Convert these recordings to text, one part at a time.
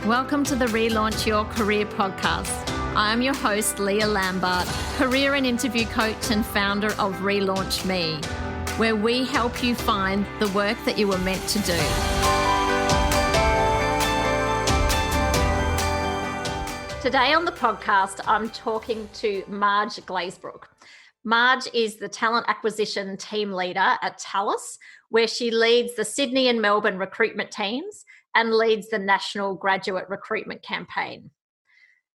Welcome to the Relaunch Your Career podcast. I'm your host, Leah Lambert, career and interview coach and founder of Relaunch Me, where we help you find the work that you were meant to do. Today on the podcast, I'm talking to Marj Glazebrook. Marj is the talent acquisition team leader at Thales, where she leads the Sydney and Melbourne recruitment teams and leads the national graduate recruitment campaign.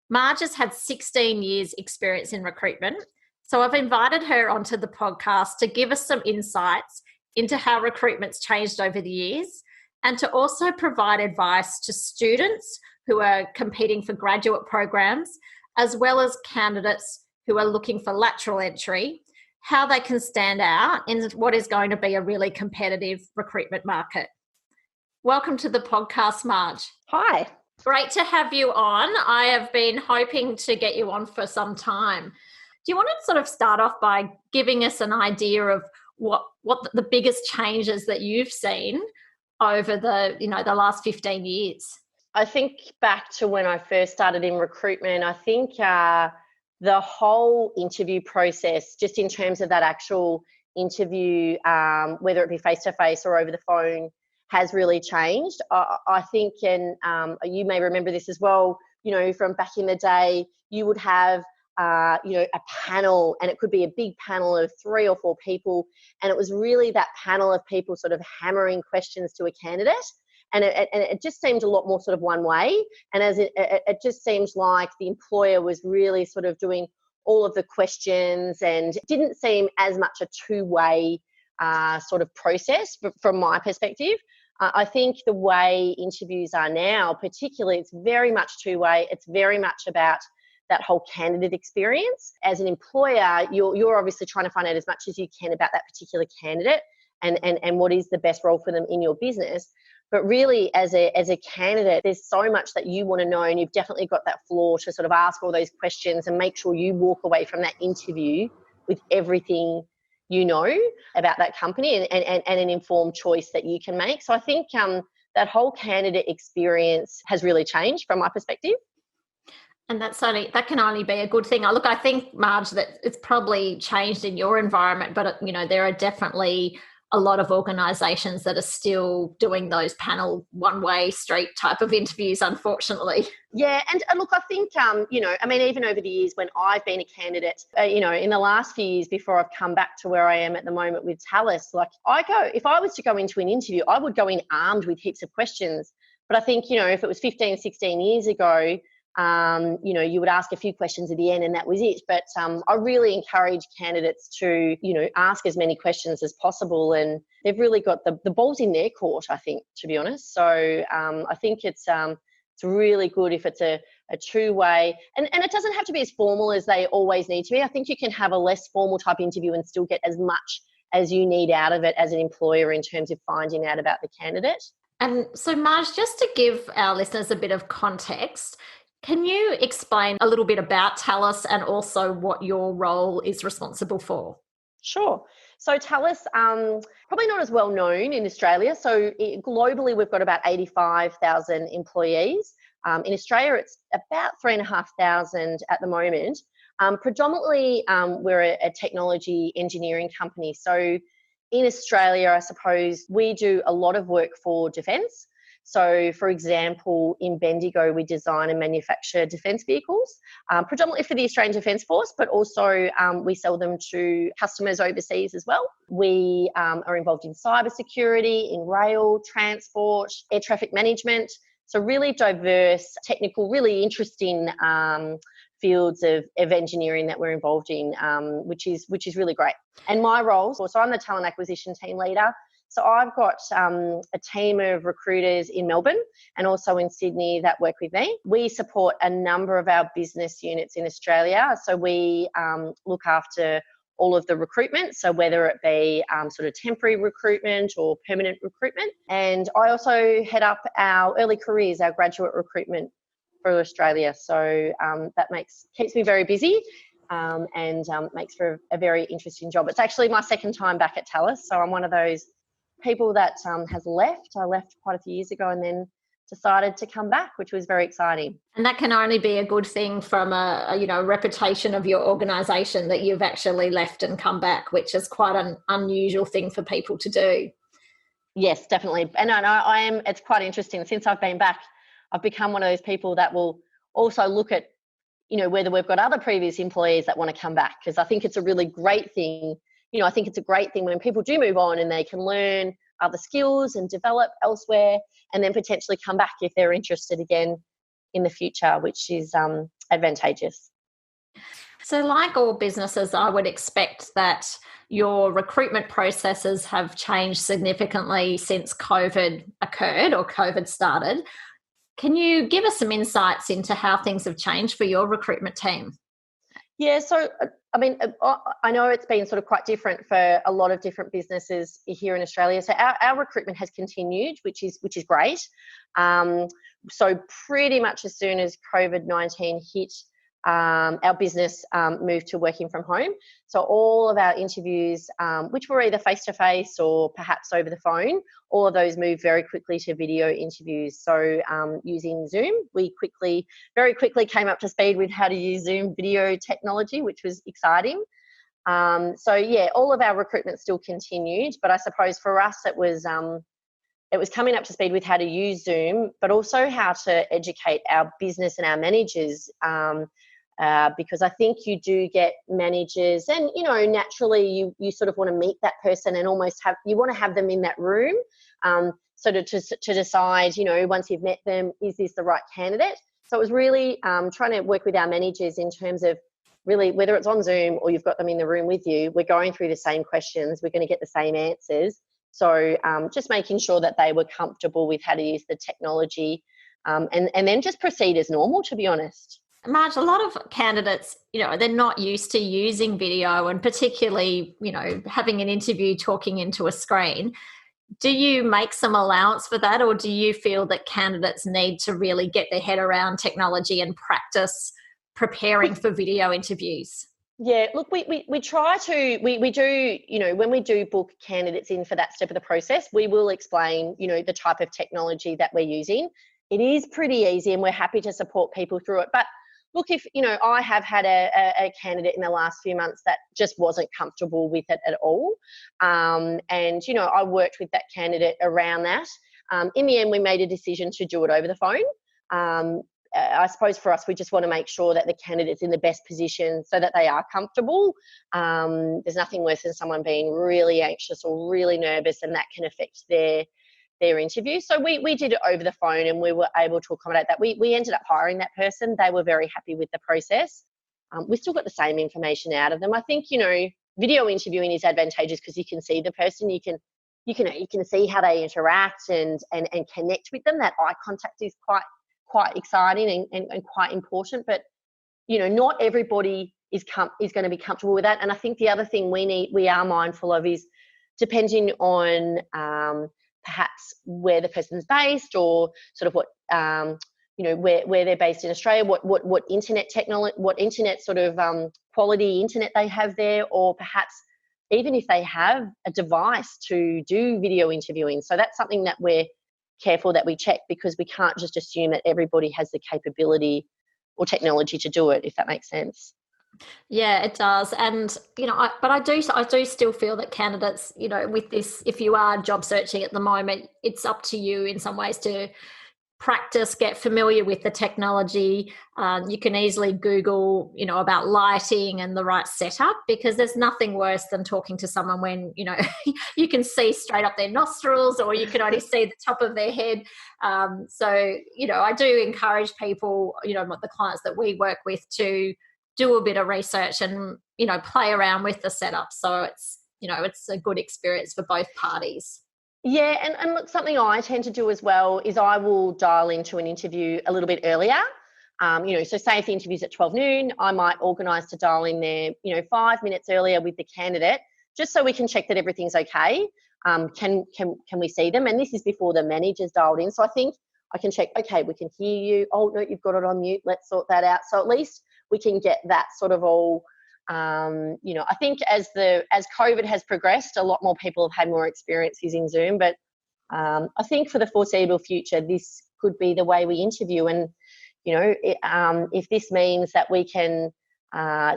Marj has had 16 years experience in recruitment, so I've invited her onto the podcast to give us some insights into how recruitment's changed over the years and to also provide advice to students who are competing for graduate programs, as well as candidates who are looking for lateral entry, how they can stand out in what is going to be a really competitive recruitment market. Welcome to the podcast, Marj. Hi. Great to have you on. I have been hoping to get you on for some time. Do you want to sort of start off by giving us an idea of what the biggest changes that you've seen over the last 15 years? I think back to when I first started in recruitment, I think the whole interview process, just in terms of that actual interview, whether it be face-to-face or over the phone, has really changed. I think, and you may remember this as well, from back in the day, you would have, a panel, and it could be a big panel of 3 or 4 people, and it was really that panel of people sort of hammering questions to a candidate. And it just seemed a lot more sort of one way. And as it just seems like the employer was really sort of doing all of the questions, and it didn't seem as much a two-way sort of process from my perspective. I think the way interviews are now, particularly, it's very much two-way. It's very much about that whole candidate experience. As an employer, you're obviously trying to find out as much as you can about that particular candidate and what is the best role for them in your business. But really, as a candidate, there's so much that you want to know, and you've definitely got that floor to sort of ask all those questions and make sure you walk away from that interview with everything you know about that company and an informed choice that you can make. So I think that whole candidate experience has really changed from my perspective. And that can only be a good thing. I think, Marj, that it's probably changed in your environment, but there are definitely a lot of organisations that are still doing those panel one-way street type of interviews, unfortunately. Yeah, and look, I think, even over the years when I've been a candidate, in the last few years before I've come back to where I am at the moment with Thales, if I was to go into an interview, I would go in armed with heaps of questions. But I think, if it was 15, 16 years ago, you would ask a few questions at the end and that was it. But I really encourage candidates to, ask as many questions as possible, and they've really got the ball's in their court, I think, to be honest. So I think it's really good if it's a two-way, and it doesn't have to be as formal as they always need to be. I think you can have a less formal type interview and still get as much as you need out of it as an employer in terms of finding out about the candidate. And so, Marj, just to give our listeners a bit of context, can you explain a little bit about Thales and also what your role is responsible for? Sure. So Thales, probably not as well known in Australia. So globally, we've got about 85,000 employees. In Australia, it's about 3,500 at the moment. Predominantly, we're a technology engineering company. So in Australia, I suppose, we do a lot of work for defence. So, for example, in Bendigo, we design and manufacture defence vehicles, predominantly for the Australian Defence Force, but also we sell them to customers overseas as well. We are involved in cybersecurity, in rail, transport, air traffic management. So really diverse, technical, really interesting fields of engineering that we're involved in, which is really great. And my role, so I'm the talent acquisition team leader. So I've got a team of recruiters in Melbourne and also in Sydney that work with me. We support a number of our business units in Australia. So we look after all of the recruitment, so whether it be sort of temporary recruitment or permanent recruitment. And I also head up our early careers, our graduate recruitment for Australia. So that keeps me very busy. And makes for a very interesting job. It's actually my second time back at Thales, so I'm one of those people that has left. I left quite a few years ago and then decided to come back, which was very exciting. And that can only be a good thing from a reputation of your organisation, that you've actually left and come back, which is quite an unusual thing for people to do. Yes, definitely. And I am, it's quite interesting. Since I've been back, I've become one of those people that will also look at, whether we've got other previous employees that want to come back, because I think it's a really great thing. I think it's a great thing when people do move on and they can learn other skills and develop elsewhere, and then potentially come back if they're interested again in the future, which is advantageous. So like all businesses, I would expect that your recruitment processes have changed significantly since COVID occurred or COVID started. Can you give us some insights into how things have changed for your recruitment team? Yeah, so I know it's been sort of quite different for a lot of different businesses here in Australia. So our recruitment has continued, which is great. So pretty much as soon as COVID-19 hit, our business moved to working from home. So all of our interviews, which were either face-to-face or perhaps over the phone, all of those moved very quickly to video interviews. So using Zoom, we very quickly came up to speed with how to use Zoom video technology, which was exciting. So yeah, all of our recruitment still continued, but I suppose for us it was coming up to speed with how to use Zoom, but also how to educate our business and our managers, because I think you do get managers, and naturally you sort of want to meet that person and almost want to have them in that room, so to decide, once you've met them, is this the right candidate? So it was really trying to work with our managers in terms of really, whether it's on Zoom or you've got them in the room with you, we're going through the same questions, we're going to get the same answers. So just making sure that they were comfortable with how to use the technology, and then just proceed as normal, to be honest. Marj, a lot of candidates, they're not used to using video, and particularly, having an interview talking into a screen. Do you make some allowance for that, or do you feel that candidates need to really get their head around technology and practice preparing for video interviews? Yeah, look, we try to, we do, when we do book candidates in for that step of the process, we will explain, the type of technology that we're using. It is pretty easy and we're happy to support people through it. But look, if, I have had a candidate in the last few months that just wasn't comfortable with it at all. And, I worked with that candidate around that. In the end, we made a decision to do it over the phone. I suppose for us, we just want to make sure that the candidate's in the best position so that they are comfortable. There's nothing worse than someone being really anxious or really nervous, and that can affect their interview. So we did it over the phone, and we were able to accommodate that. We ended up hiring that person. They were very happy with the process. We still got the same information out of them. I think, video interviewing is advantageous because you can see the person, you can see how they interact and connect with them. That eye contact is quite exciting and quite important, but not everybody is going to be comfortable with that. And I think the other thing we are mindful of is, depending on perhaps where the person's based, or sort of what where they're based in Australia, what internet technology, what internet sort of quality internet they have there, or perhaps even if they have a device to do video interviewing. So that's something that we're careful that we check, because we can't just assume that everybody has the capability or technology to do it, if that makes sense. Yeah, it does. And, but I do still feel that candidates, with this, if you are job searching at the moment, it's up to you in some ways to practice, get familiar with the technology. You can easily Google, about lighting and the right setup, because there's nothing worse than talking to someone when, you can see straight up their nostrils, or you can only see the top of their head. So, I do encourage people, the clients that we work with, to do a bit of research and, play around with the setup. So it's, it's a good experience for both parties. Yeah, and look, something I tend to do as well is I will dial into an interview a little bit earlier. So say if the interview's at 12 noon, I might organise to dial in there, 5 minutes earlier with the candidate, just so we can check that everything's okay. Can we see them? And this is before the manager's dialed in. So I think I can check, okay, we can hear you. Oh, no, you've got it on mute. Let's sort that out. So at least we can get that sort of all. I think as COVID has progressed, a lot more people have had more experience using Zoom, but I think for the foreseeable future, this could be the way we interview. And, if this means that we can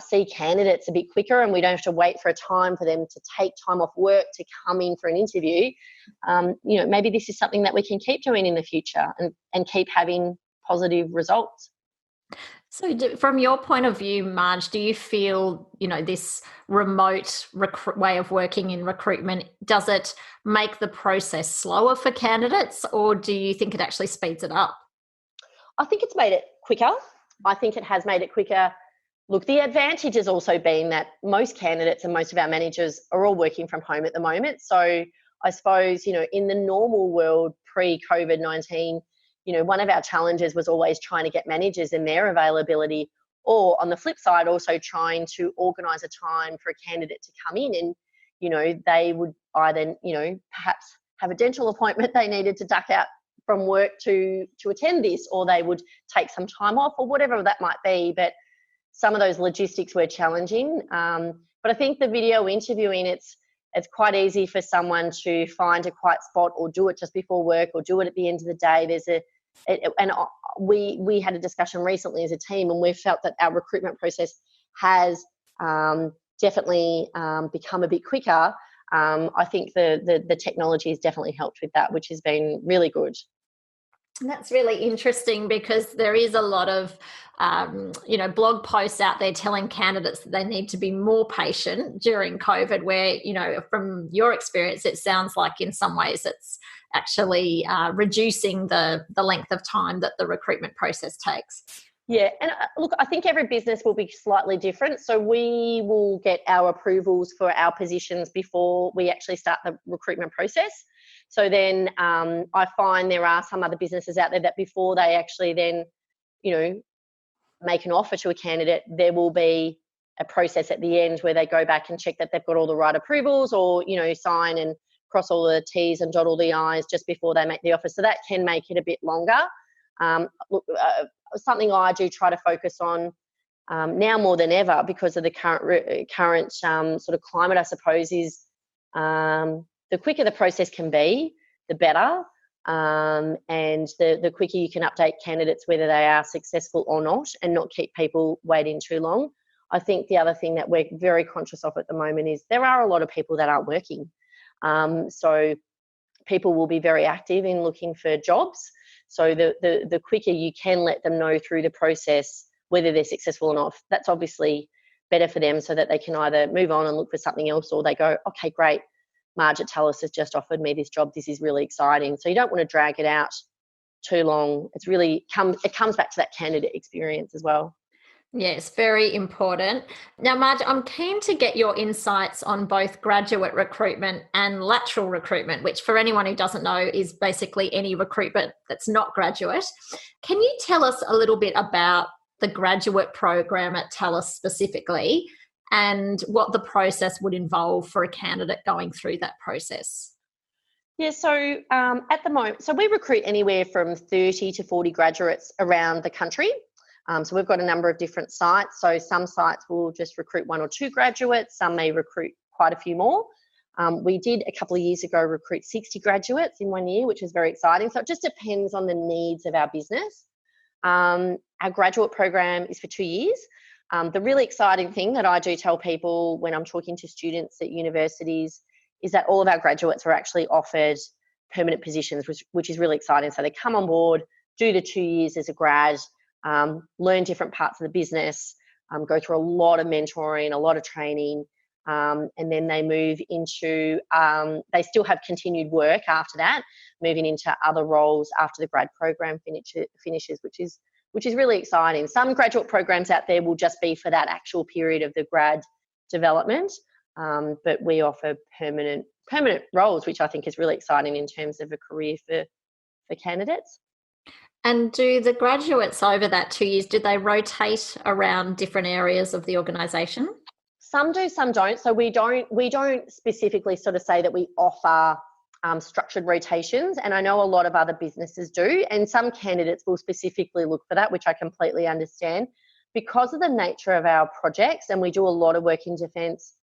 see candidates a bit quicker and we don't have to wait for a time for them to take time off work to come in for an interview, maybe this is something that we can keep doing in the future and keep having positive results. So from your point of view, Marj, do you feel, this remote way of working in recruitment, does it make the process slower for candidates, or do you think it actually speeds it up? I think it's made it quicker. I think it has made it quicker. Look, the advantage has also been that most candidates and most of our managers are all working from home at the moment. So I suppose, in the normal world pre-COVID-19, one of our challenges was always trying to get managers and their availability, or on the flip side, also trying to organise a time for a candidate to come in and, they would either, perhaps have a dental appointment they needed to duck out from work to attend this, or they would take some time off or whatever that might be. But some of those logistics were challenging. But I think the video interviewing, it's quite easy for someone to find a quiet spot or do it just before work or do it at the end of the day. We had a discussion recently as a team, and we felt that our recruitment process has definitely become a bit quicker. I think the technology has definitely helped with that, which has been really good. That's really interesting, because there is a lot of, blog posts out there telling candidates that they need to be more patient during COVID, where, from your experience, it sounds like in some ways it's actually reducing the length of time that the recruitment process takes. Yeah, and look, I think every business will be slightly different. So we will get our approvals for our positions before we actually start the recruitment process. So then I find there are some other businesses out there that before they actually then, make an offer to a candidate, there will be a process at the end where they go back and check that they've got all the right approvals, or, sign and cross all the T's and dot all the I's just before they make the offer. So that can make it a bit longer. Something I do try to focus on now more than ever, because of the current sort of climate, I suppose, is the quicker the process can be, the better. And the quicker you can update candidates whether they are successful or not, and not keep people waiting too long. I think the other thing that we're very conscious of at the moment is there are a lot of people that aren't working. So people will be very active in looking for jobs. So the quicker you can let them know through the process whether they're successful or not, that's obviously better for them, so that they can either move on and look for something else, or they go, okay, great, Marj at Thales has just offered me this job. This is really exciting. So you don't want to drag it out too long. It comes back to that candidate experience as well. Yes, very important. Now, Marj, I'm keen to get your insights on both graduate recruitment and lateral recruitment, which, for anyone who doesn't know, is basically any recruitment that's not graduate. Can you tell us a little bit about the graduate program at Thales specifically, and what the process would involve for a candidate going through that process? Yeah, so at the moment, so we recruit anywhere from 30 to 40 graduates around the country. So we've got a number of different sites. So some sites will just recruit 1 or 2 graduates. Some may recruit quite a few more. We did a couple of years ago recruit 60 graduates in 1 year, which was very exciting. So it just depends on the needs of our business. Our graduate program is for 2 years. The really exciting thing that I do tell people when I'm talking to students at universities is that all of our graduates are actually offered permanent positions, which is really exciting. So they come on board, do the 2 years as a grad, learn different parts of the business, go through a lot of mentoring, a lot of training, and then they move into, they still have continued work after that, moving into other roles after the grad program finishes, which is really exciting. Some graduate programs out there will just be for that actual period of the grad development, but we offer permanent roles, which I think is really exciting in terms of a career for candidates. And do the graduates over that 2 years, do they rotate around different areas of the organisation? Some do, some don't. So we don't specifically sort of say that we offer structured rotations, and I know a lot of other businesses do, and some candidates will specifically look for that, which I completely understand. Because of the nature of our projects, and we do a lot of work in defence,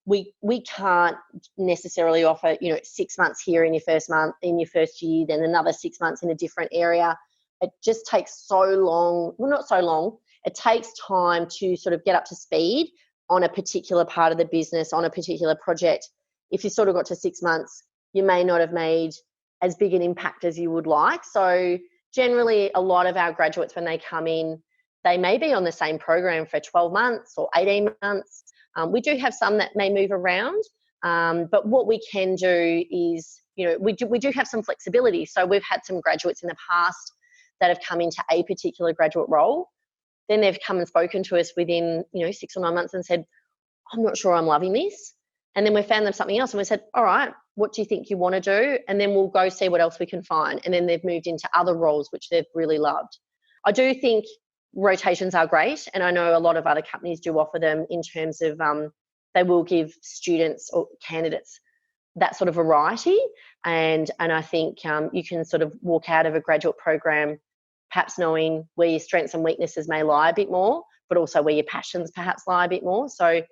we can't necessarily offer, 6 months here in your first month, in your first year, then another 6 months in a different area. It just takes so long. Well, not so long. It takes time to sort of get up to speed on a particular part of the business, on a particular project. If you sort of got to 6 months, you may not have made as big an impact as you would like. So generally, a lot of our graduates, when they come in, they may be on the same program for 12 months or 18 months. We do have some that may move around, but what we can do is, we do have some flexibility. So we've had some graduates in the past that have come into a particular graduate role. Then they've come and spoken to us within, 6 or 9 months and said, I'm not sure I'm loving this. And then we found them something else and we said, all right, what do you think you want to do? And then we'll go see what else we can find. And then they've moved into other roles, which they've really loved. I do think rotations are great. And I know a lot of other companies do offer them in terms of they will give students or candidates that sort of variety. And I think you can sort of walk out of a graduate program perhaps knowing where your strengths and weaknesses may lie a bit more, but also where your passions perhaps lie a bit more. So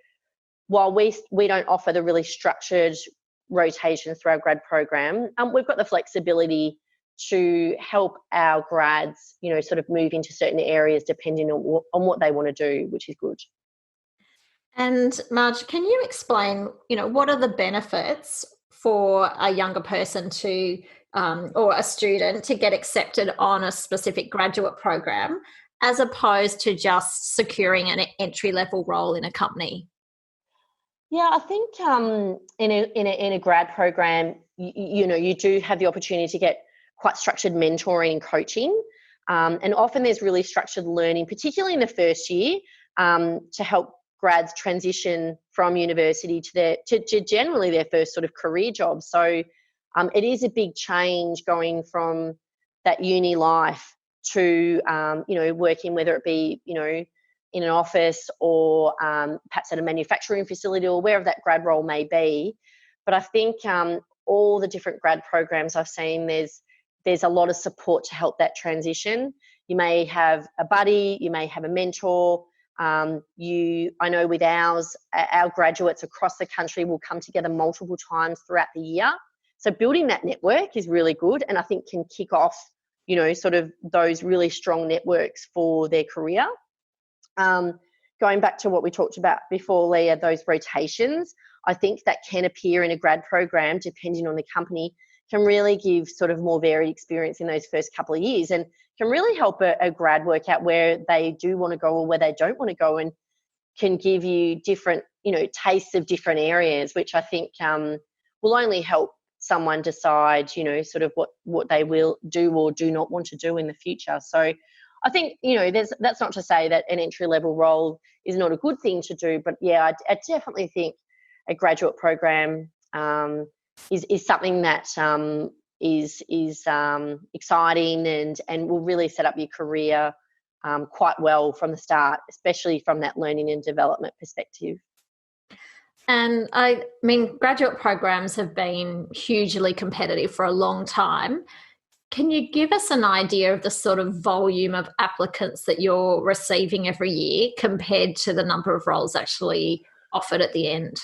while we don't offer the really structured rotations through our grad program, we've got the flexibility to help our grads, sort of move into certain areas depending on what they want to do, which is good. And Marj, can you explain, what are the benefits for a younger person to or a student to get accepted on a specific graduate program as opposed to just securing an entry-level role in a company? Yeah, I think in a grad program, you do have the opportunity to get quite structured mentoring and coaching, and often there's really structured learning, particularly in the first year, to help grads transition from university to generally their first sort of career job. So it is a big change going from that uni life to working, whether it be in an office or perhaps at a manufacturing facility or wherever that grad role may be. But I think all the different grad programs I've seen, there's a lot of support to help that transition. You may have a buddy, you may have a mentor. I know with our graduates across the country will come together multiple times throughout the year. So building that network is really good, and I think can kick off, sort of those really strong networks for their career. Going back to what we talked about before, Leah, those rotations, I think that can appear in a grad program, depending on the company, can really give sort of more varied experience in those first couple of years and can really help a grad work out where they do want to go or where they don't want to go, and can give you different, tastes of different areas, which I think will only help someone decide, sort of what they will do or do not want to do in the future. So I think, that's not to say that an entry-level role is not a good thing to do, but yeah, I definitely think a graduate program is something that is exciting and will really set up your career quite well from the start, especially from that learning and development perspective. And I mean, graduate programs have been hugely competitive for a long time. Can you give us an idea of the sort of volume of applicants that you're receiving every year compared to the number of roles actually offered at the end?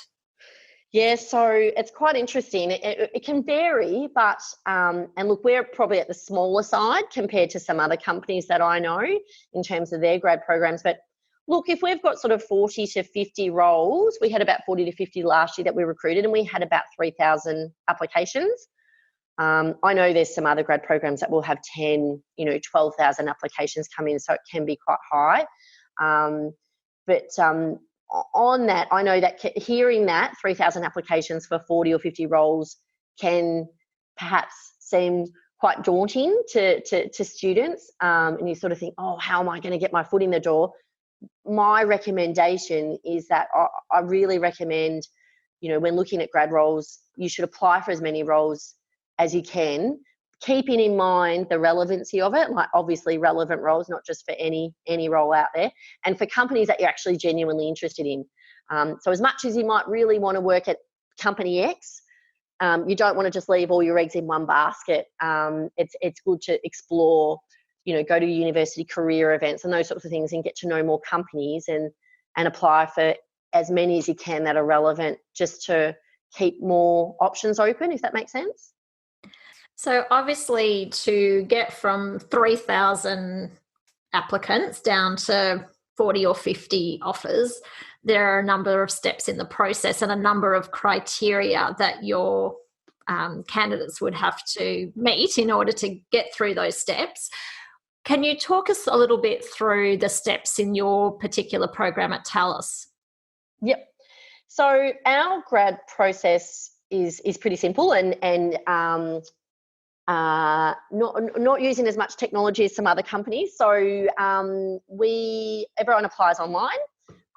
Yeah, so it's quite interesting. It can vary, but and look, we're probably at the smaller side compared to some other companies that I know in terms of their grad programs. But look, if we've got sort of 40 to 50 roles, we had about 40 to 50 last year that we recruited, and we had about 3,000 applications. I know there's some other grad programs that will have 10, 12,000 applications come in, so it can be quite high. But on that, I know that hearing that 3,000 applications for 40 or 50 roles can perhaps seem quite daunting to students, and you sort of think, oh, how am I going to get my foot in the door? My recommendation is that I really recommend, when looking at grad roles, you should apply for as many roles as you can, keeping in mind the relevancy of it, like obviously relevant roles, not just for any role out there, and for companies that you're actually genuinely interested in. So as much as you might really want to work at company X, you don't want to just leave all your eggs in one basket. It's good to explore, go to university career events and those sorts of things and get to know more companies and apply for as many as you can that are relevant, just to keep more options open, if that makes sense. So obviously, to get from 3,000 applicants down to 40 or 50 offers, there are a number of steps in the process and a number of criteria that your candidates would have to meet in order to get through those steps. Can you talk us a little bit through the steps in your particular program at Thales? Yep. So our grad process is pretty simple and not using as much technology as some other companies. So everyone applies online,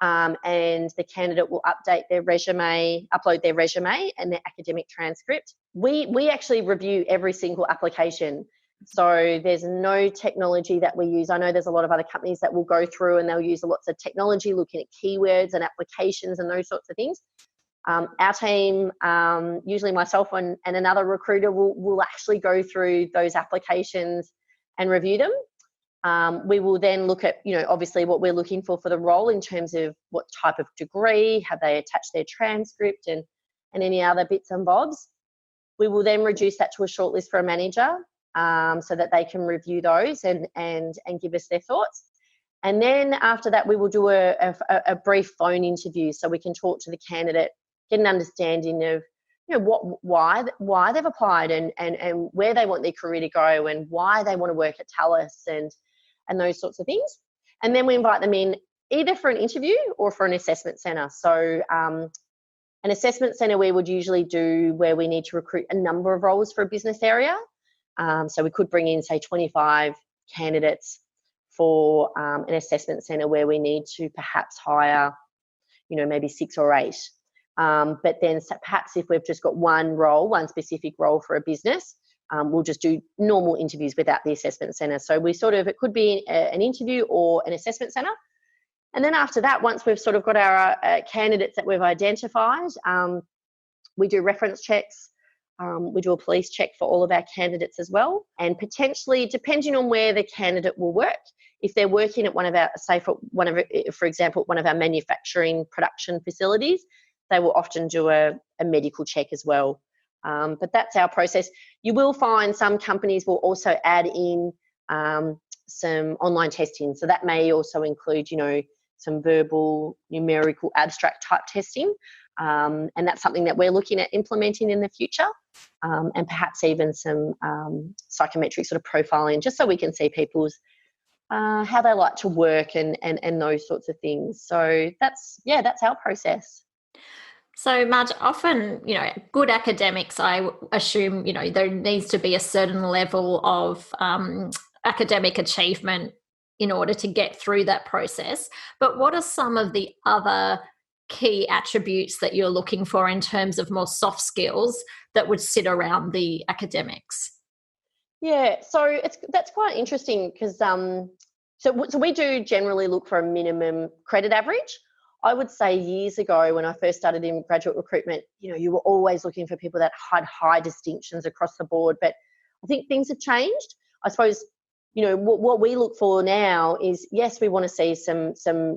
and the candidate will upload their resume and their academic transcript. We actually review every single application. So there's no technology that we use. I know there's a lot of other companies that will go through and they'll use lots of technology, looking at keywords and applications and those sorts of things. Our team, usually myself and another recruiter, will actually go through those applications and review them. We will then look at, obviously what we're looking for the role in terms of what type of degree, have they attached their transcript and any other bits and bobs. We will then reduce that to a shortlist for a manager, so that they can review those and give us their thoughts. And then after that, we will do a brief phone interview so we can talk to the candidate, get an understanding of why they've applied and where they want their career to go and why they want to work at Thales and those sorts of things. And then we invite them in either for an interview or for an assessment centre. So an assessment centre we would usually do where we need to recruit a number of roles for a business area. So we could bring in, say, 25 candidates for an assessment centre where we need to perhaps hire, maybe 6 or 8. But then perhaps if we've just got one specific role for a business, we'll just do normal interviews without the assessment centre. So it could be an interview or an assessment centre. And then after that, once we've sort of got our candidates that we've identified, we do reference checks. We do a police check for all of our candidates as well. And potentially, depending on where the candidate will work, if they're working at one of our, for example, one of our manufacturing production facilities, they will often do a medical check as well. But that's our process. You will find some companies will also add in some online testing. So that may also include, some verbal, numerical, abstract type testing. And that's something that we're looking at implementing in the future, and perhaps even some psychometric sort of profiling, just so we can see people's how they like to work and those sorts of things. So that's our process. So Marj, often, good academics, I assume, there needs to be a certain level of academic achievement in order to get through that process. But what are some of the other key attributes that you're looking for in terms of more soft skills that would sit around the academics? Yeah, so that's quite interesting because so we do generally look for a minimum credit average. I would say years ago when I first started in graduate recruitment, you were always looking for people that had high distinctions across the board. But I think things have changed. I suppose, what we look for now is, yes, we want to see some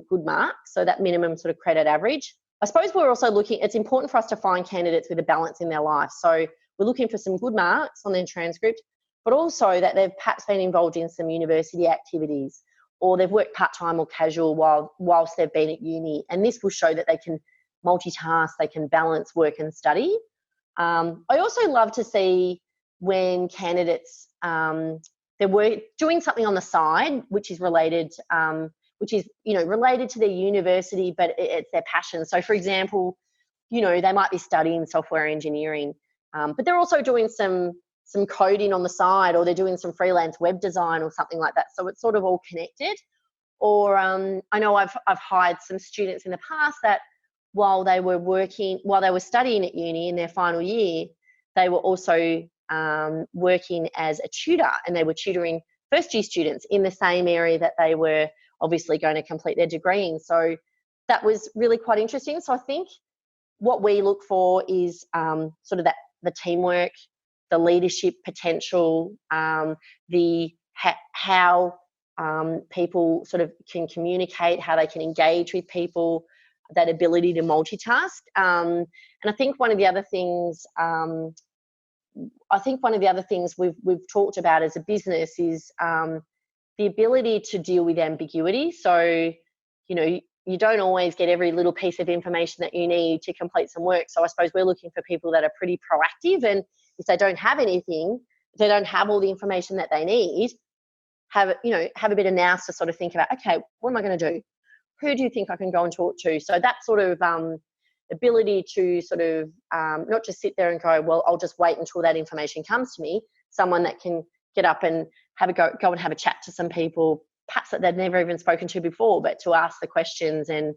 good marks, so that minimum sort of credit average. I suppose we're also looking, it's important for us to find candidates with a balance in their life. So we're looking for some good marks on their transcript, but also that they've perhaps been involved in some university activities, or they've worked part-time or casual whilst they've been at uni. And this will show that they can multitask, they can balance work and study. I also love to see when candidates, they're doing something on the side, which is related, related to their university, but it's their passion. So for example, they might be studying software engineering, but they're also doing some coding on the side, or they're doing some freelance web design or something like that. So it's sort of all connected. Or I know I've hired some students in the past that while they were studying at uni in their final year, they were also working as a tutor, and they were tutoring first year students in the same area that they were obviously going to complete their degree in. So that was really quite interesting. So I think what we look for is sort of the teamwork, the leadership potential, how people sort of can communicate, how they can engage with people, that ability to multitask. And I think one of the other things we've talked about as a business is the ability to deal with ambiguity. So, you don't always get every little piece of information that you need to complete some work. So I suppose we're looking for people that are pretty proactive, and if they don't have anything, if they don't have all the information that they need, have a bit of nous to sort of think about, okay, what am I going to do? Who do you think I can go and talk to? So that sort of ability to sort of not just sit there and go, well, I'll just wait until that information comes to me. Someone that can get up and go and have a chat to some people, perhaps that they've never even spoken to before, but to ask the questions and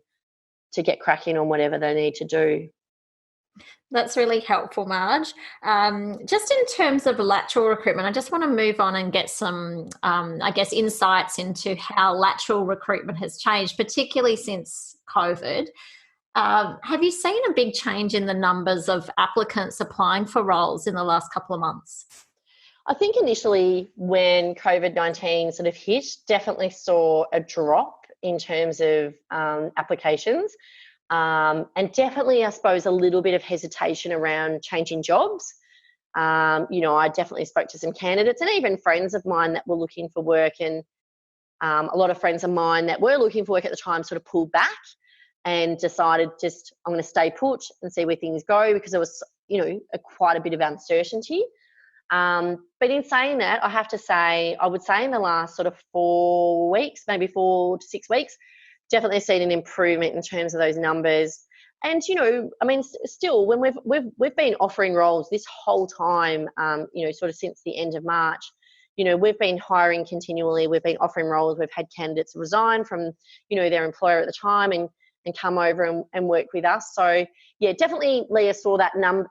to get cracking on whatever they need to do. That's really helpful, Marj. Just in terms of lateral recruitment, I just want to move on and get some, insights into how lateral recruitment has changed, particularly since COVID. Have you seen a big change in the numbers of applicants applying for roles in the last couple of months? I think initially when COVID-19 sort of hit, definitely saw a drop in terms of applications. And definitely, I suppose, a little bit of hesitation around changing jobs. I definitely spoke to some candidates and even friends of mine that were looking for work, and a lot of friends of mine that were looking for work at the time sort of pulled back and decided I'm going to stay put and see where things go, because there was, quite a bit of uncertainty. But in saying that, I have to say, I would say in the last sort of 4 weeks, maybe 4 to 6 weeks, definitely seen an improvement in terms of those numbers. And, still when we've been offering roles this whole time, sort of since the end of March, we've been hiring continually. We've been offering roles. We've had candidates resign from, their employer at the time and come over and work with us. So yeah, definitely Leah saw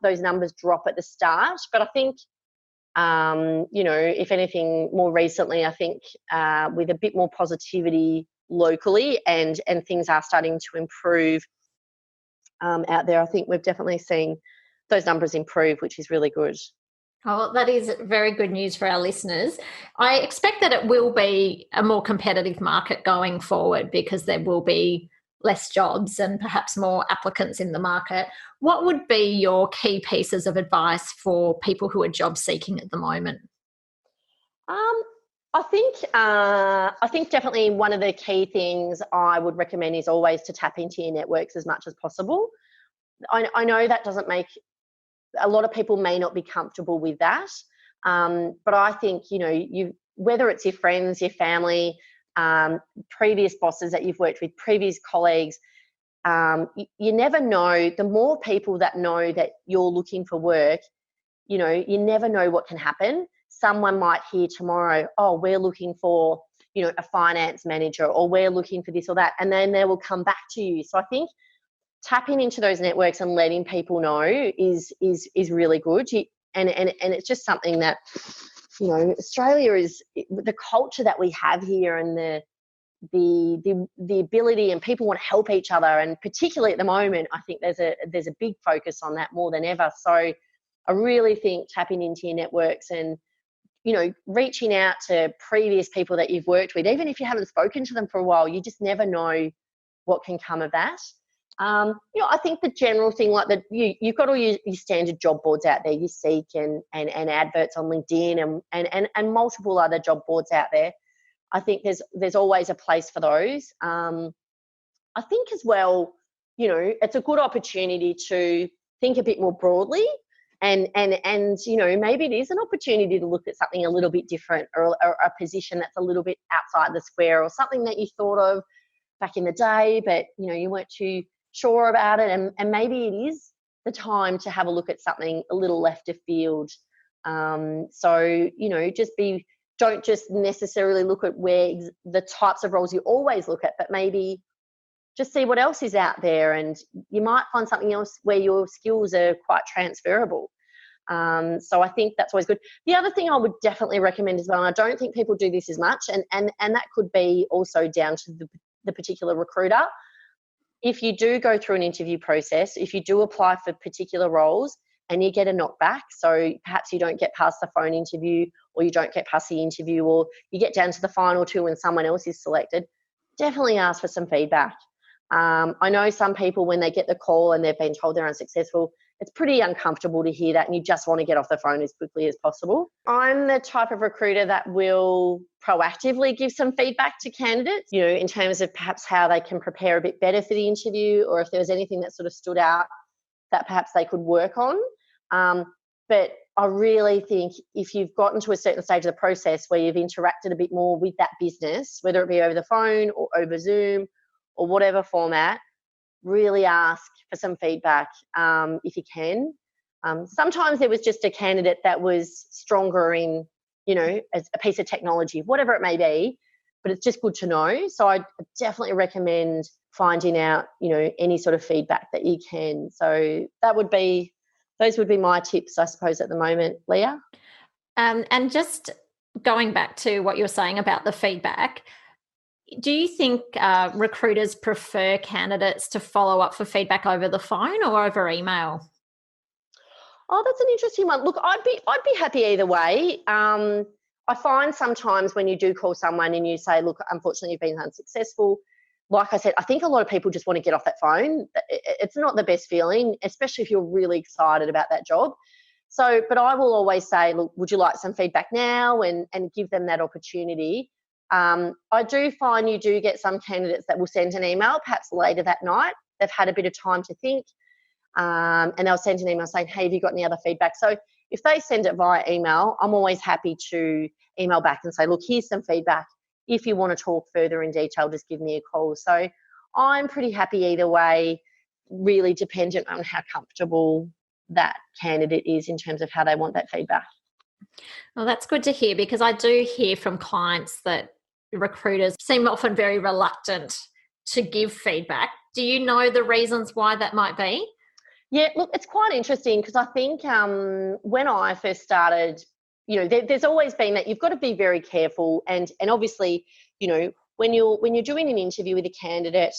those numbers drop at the start. But I think, if anything more recently, I think with a bit more positivity locally and things are starting to improve out there, I think we've definitely seen those numbers improve, which is really good. Oh, that is very good news for our listeners. I expect that it will be a more competitive market going forward because there will be less jobs and perhaps more applicants in the market. What would be your key pieces of advice for people who are job seeking at the moment? I think definitely one of the key things I would recommend is always to tap into your networks as much as possible. I know that doesn't make a lot of people may not be comfortable with that, but I think whether it's your friends, your family, previous bosses that you've worked with, previous colleagues, you never know. The more people that know that you're looking for work, you never know what can happen. Someone might hear tomorrow, oh, we're looking for, a finance manager, or we're looking for this or that, and then they will come back to you. So I think tapping into those networks and letting people know is really good. And it's just something that, Australia is the culture that we have here, and the ability, and people want to help each other, and particularly at the moment, I think there's a big focus on that more than ever. So I really think tapping into your networks and reaching out to previous people that you've worked with, even if you haven't spoken to them for a while, you just never know what can come of that. I think the general thing, like that, you've got all your standard job boards out there, you Seek and adverts on LinkedIn and multiple other job boards out there. I think there's always a place for those. I think as well, it's a good opportunity to think a bit more broadly. And maybe it is an opportunity to look at something a little bit different, or a position that's a little bit outside the square, or something that you thought of back in the day, but you weren't too sure about it, and maybe it is the time to have a look at something a little left of field. So don't just necessarily look at where the types of roles you always look at, but maybe just see what else is out there, and you might find something else where your skills are quite transferable. So I think that's always good. The other thing I would definitely recommend as well, and I don't think people do this as much, and that could be also down to the particular recruiter. If you do go through an interview process, if you do apply for particular roles and you get a knockback, so perhaps you don't get past the phone interview, or you don't get past the interview, or you get down to the final two and someone else is selected, definitely ask for some feedback. I know some people, when they get the call and they've been told they're unsuccessful, it's pretty uncomfortable to hear that and you just want to get off the phone as quickly as possible. I'm the type of recruiter that will proactively give some feedback to candidates, in terms of perhaps how they can prepare a bit better for the interview, or if there was anything that sort of stood out that perhaps they could work on. But I really think if you've gotten to a certain stage of the process where you've interacted a bit more with that business, whether it be over the phone or over Zoom or whatever format, really ask for some feedback if you can. Sometimes there was just a candidate that was stronger in, as a piece of technology, whatever it may be, but it's just good to know. So I definitely recommend finding out, any sort of feedback that you can. So those would be my tips, I suppose, at the moment, Leah. And just going back to what you're saying about the feedback, do you think recruiters prefer candidates to follow up for feedback over the phone or over email? Oh, that's an interesting one. Look, I'd be happy either way. I find sometimes when you do call someone and you say, look, unfortunately you've been unsuccessful, like I said, I think a lot of people just want to get off that phone. It's not the best feeling, especially if you're really excited about that job. So, but I will always say, look, would you like some feedback now, and give them that opportunity. I do find you do get some candidates that will send an email perhaps later that night. They've had a bit of time to think, and they'll send an email saying, hey, have you got any other feedback? So if they send it via email, I'm always happy to email back and say, look, here's some feedback. If you want to talk further in detail, just give me a call. So I'm pretty happy either way, really dependent on how comfortable that candidate is in terms of how they want that feedback. Well, that's good to hear, because I do hear from clients that recruiters seem often very reluctant to give feedback. Do you know the reasons why that might be? Yeah, look, it's quite interesting because I think when I first started, there's always been that you've got to be very careful, and obviously, when you're doing an interview with a candidate,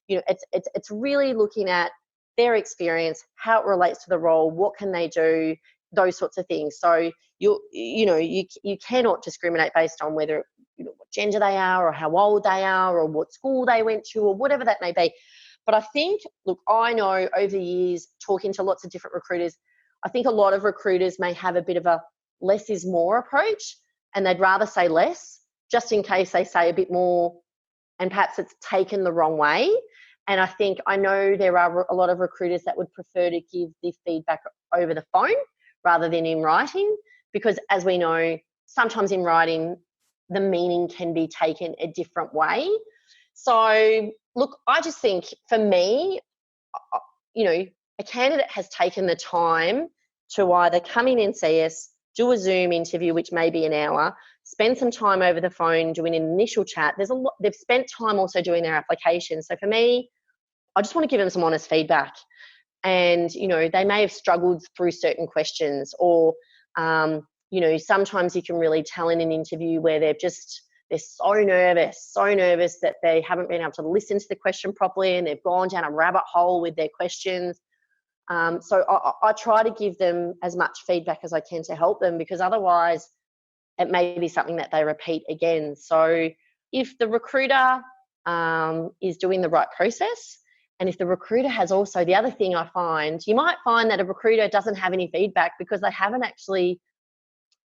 it's really looking at their experience, how it relates to the role, what can they do, those sorts of things. So you cannot discriminate based on whether what gender they are or how old they are or what school they went to or whatever that may be. But I think, look, I know over the years talking to lots of different recruiters, I think a lot of recruiters may have a bit of a less is more approach, and they'd rather say less just in case they say a bit more and perhaps it's taken the wrong way. And I know there are a lot of recruiters that would prefer to give the feedback over the phone rather than in writing, because as we know, sometimes in writing, the meaning can be taken a different way. So, look, I just think for me, a candidate has taken the time to either come in and see us, do a Zoom interview, which may be an hour, spend some time over the phone doing an initial chat. There's a lot, they've spent time also doing their application. So for me, I just want to give them some honest feedback. And, they may have struggled through certain questions, or, sometimes you can really tell in an interview where they're so nervous that they haven't been able to listen to the question properly, and they've gone down a rabbit hole with their questions. So I try to give them as much feedback as I can to help them, because otherwise it may be something that they repeat again. So if the recruiter is doing the right process, and if the recruiter has also, the other thing I find, you might find that a recruiter doesn't have any feedback because they haven't actually,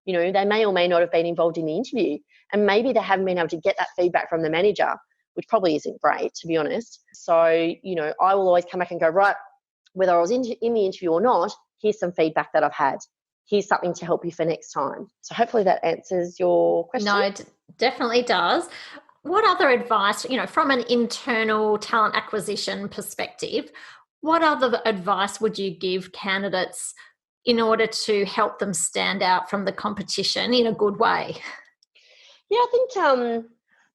they may or may not have been involved in the interview, and maybe they haven't been able to get that feedback from the manager, which probably isn't great, to be honest. So, I will always come back and go, right, whether I was in the interview or not, here's some feedback that I've had. Here's something to help you for next time. So hopefully that answers your question. No, it definitely does. What other advice, from an internal talent acquisition perspective, what other advice would you give candidates in order to help them stand out from the competition in a good way? Yeah, I think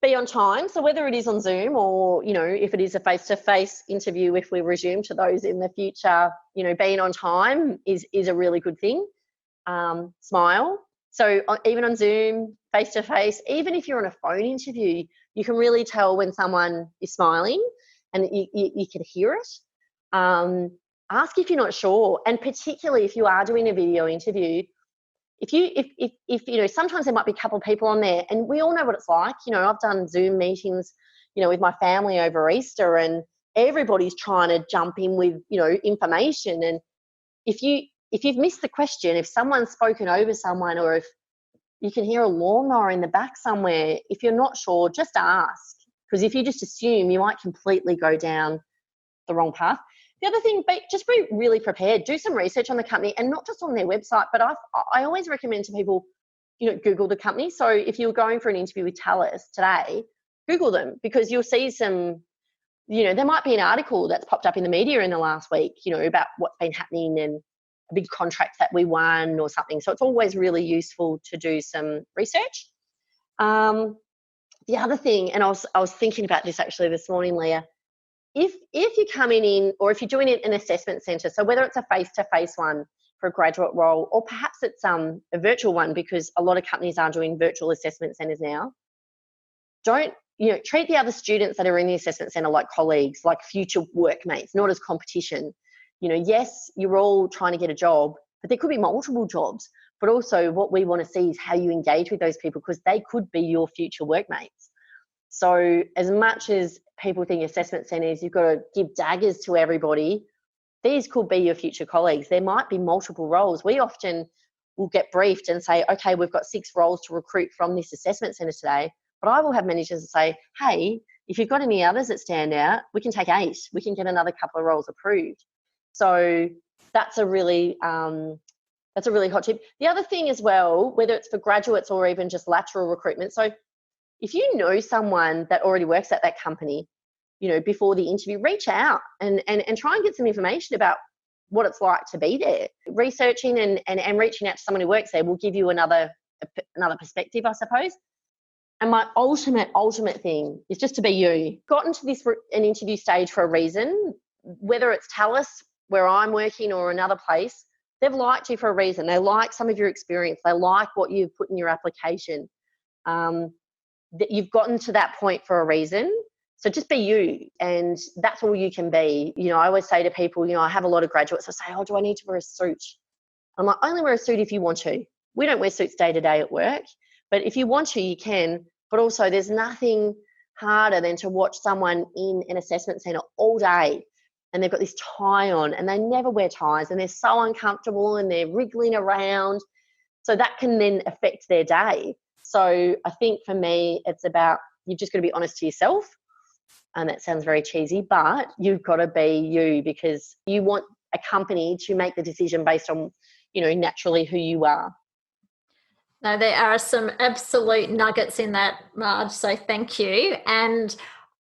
be on time. So whether it is on Zoom or, if it is a face-to-face interview, if we resume to those in the future, being on time is a really good thing. Smile. So even on Zoom, face-to-face, even if you're on a phone interview, you can really tell when someone is smiling, and you can hear it. Ask if you're not sure, and particularly if you are doing a video interview, if sometimes there might be a couple of people on there, and we all know what it's like. I've done Zoom meetings, with my family over Easter, and everybody's trying to jump in with, information. And if you've missed the question, if someone's spoken over someone, or if you can hear a lawnmower in the back somewhere, if you're not sure, just ask. Because if you just assume, you might completely go down the wrong path. The other thing, just be really prepared. Do some research on the company, and not just on their website, but I always recommend to people, Google the company. So if you're going for an interview with Thales today, Google them, because you'll see some, there might be an article that's popped up in the media in the last week, about what's been happening and a big contract that we won or something. So it's always really useful to do some research. The other thing, and I was thinking about this actually this morning, Leah, if you're coming in, or if you're doing it in an assessment centre, so whether it's a face-to-face one for a graduate role, or perhaps it's a virtual one, because a lot of companies are doing virtual assessment centres now, don't treat the other students that are in the assessment centre like colleagues, like future workmates, not as competition. Yes, you're all trying to get a job, but there could be multiple jobs. But also what we want to see is how you engage with those people, because they could be your future workmates. So as much as people think assessment centres, you've got to give daggers to everybody, these could be your future colleagues. There might be multiple roles. We often will get briefed and say, okay, we've got 6 roles to recruit from this assessment centre today. But I will have managers that say, hey, if you've got any others that stand out, we can take 8. We can get another couple of roles approved. So that's a really hot tip. The other thing as well, whether it's for graduates or even just lateral recruitment. So if you know someone that already works at that company, before the interview, reach out and try and get some information about what it's like to be there. Researching and reaching out to someone who works there will give you another perspective, I suppose. And my ultimate thing is just to be you. Gotten to an interview stage for a reason, whether it's Thales, where I'm working, or another place. They've liked you for a reason. They like some of your experience. They like what you've put in your application. That you've gotten to that point for a reason. So just be you, and that's all you can be. I always say to people, I have a lot of graduates. I say, oh, do I need to wear a suit? I'm like, only wear a suit if you want to. We don't wear suits day to day at work, but if you want to, you can. But also, there's nothing harder than to watch someone in an assessment centre all day, and they've got this tie on, and they never wear ties, and they're so uncomfortable, and they're wriggling around. So that can then affect their day. So I think for me, it's about, you've just got to be honest to yourself. And that sounds very cheesy, but you've got to be you, because you want a company to make the decision based on, naturally who you are. No, there are some absolute nuggets in that, Marj, so thank you. And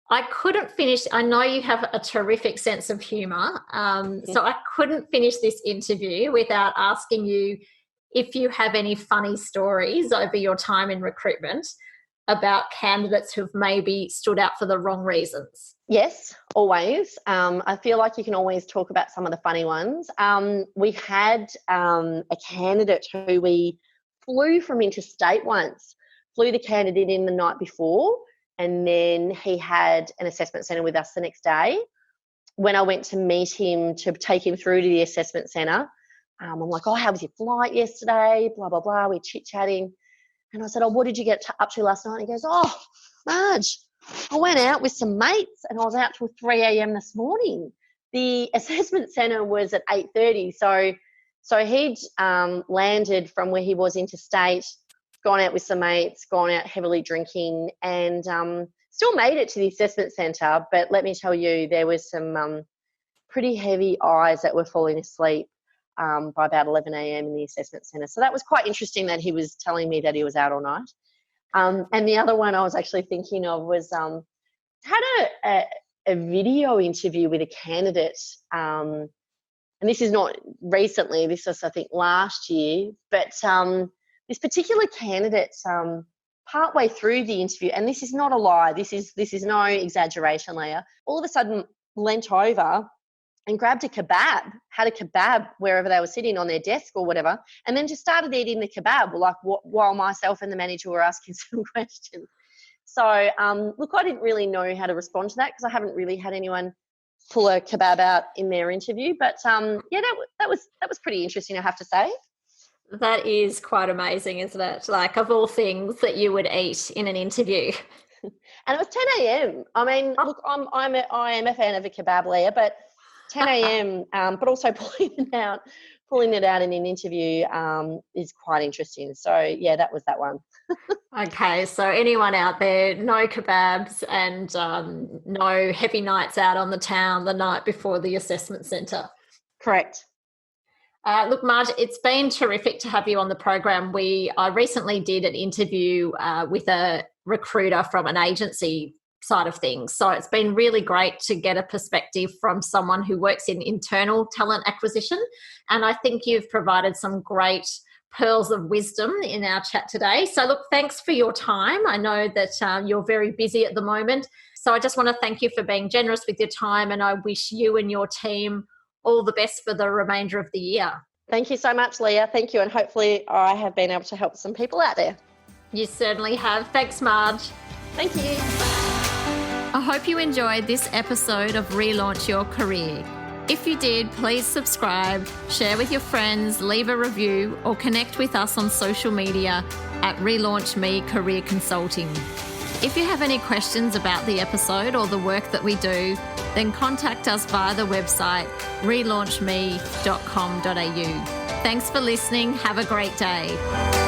I couldn't finish, I know you have a terrific sense of humour, so I couldn't finish this interview without asking you if you have any funny stories over your time in recruitment about candidates who've maybe stood out for the wrong reasons. Yes, always. I feel like you can always talk about some of the funny ones. We had a candidate who we flew from interstate once, flew the candidate in the night before, and then he had an assessment centre with us the next day. When I went to meet him to take him through to the assessment centre, I'm like, oh, how was your flight yesterday? Blah, blah, blah. We're chit-chatting. And I said, oh, what did you get up to last night? And he goes, oh, Marj, I went out with some mates and I was out till 3 a.m. this morning. The assessment centre was at 8:30. So he'd landed from where he was interstate, gone out with some mates, gone out heavily drinking, and still made it to the assessment centre. But let me tell you, there was some pretty heavy eyes that were falling asleep by about 11 a.m. in the assessment centre. So that was quite interesting that he was telling me that he was out all night. And the other one I was actually thinking of was had a video interview with a candidate, and this is not recently, this was I think last year, but this particular candidate partway through the interview, and this is not a lie, this is no exaggeration, Leah, all of a sudden leant over and grabbed a kebab, had a kebab wherever they were sitting on their desk or whatever, and then just started eating the kebab, like while myself and the manager were asking some questions. So, look, I didn't really know how to respond to that because I haven't really had anyone pull a kebab out in their interview. But yeah, that was pretty interesting, I have to say. That is quite amazing, isn't it? Like, of all things that you would eat in an interview. And it was 10 a.m. I mean, look, I am a fan of a kebab, Leah, but 10 a.m. But also pulling it out in an interview is quite interesting. So yeah, that was that one. Okay, so anyone out there, no kebabs and no heavy nights out on the town the night before the assessment centre. Correct. Look, Marj, it's been terrific to have you on the program. I recently did an interview with a recruiter from an agency side of things. So it's been really great to get a perspective from someone who works in internal talent acquisition. And I think you've provided some great pearls of wisdom in our chat today. So look, thanks for your time. I know that you're very busy at the moment. So I just want to thank you for being generous with your time, and I wish you and your team all the best for the remainder of the year. Thank you so much, Leah. Thank you. And hopefully I have been able to help some people out there. You certainly have. Thanks, Marj. Thank you. I hope you enjoyed this episode of Relaunch Your Career. If you did, please subscribe, share with your friends, leave a review, or connect with us on social media at Relaunch Me Career Consulting. If you have any questions about the episode or the work that we do, then contact us via the website relaunchme.com.au. Thanks for listening. Have a great day.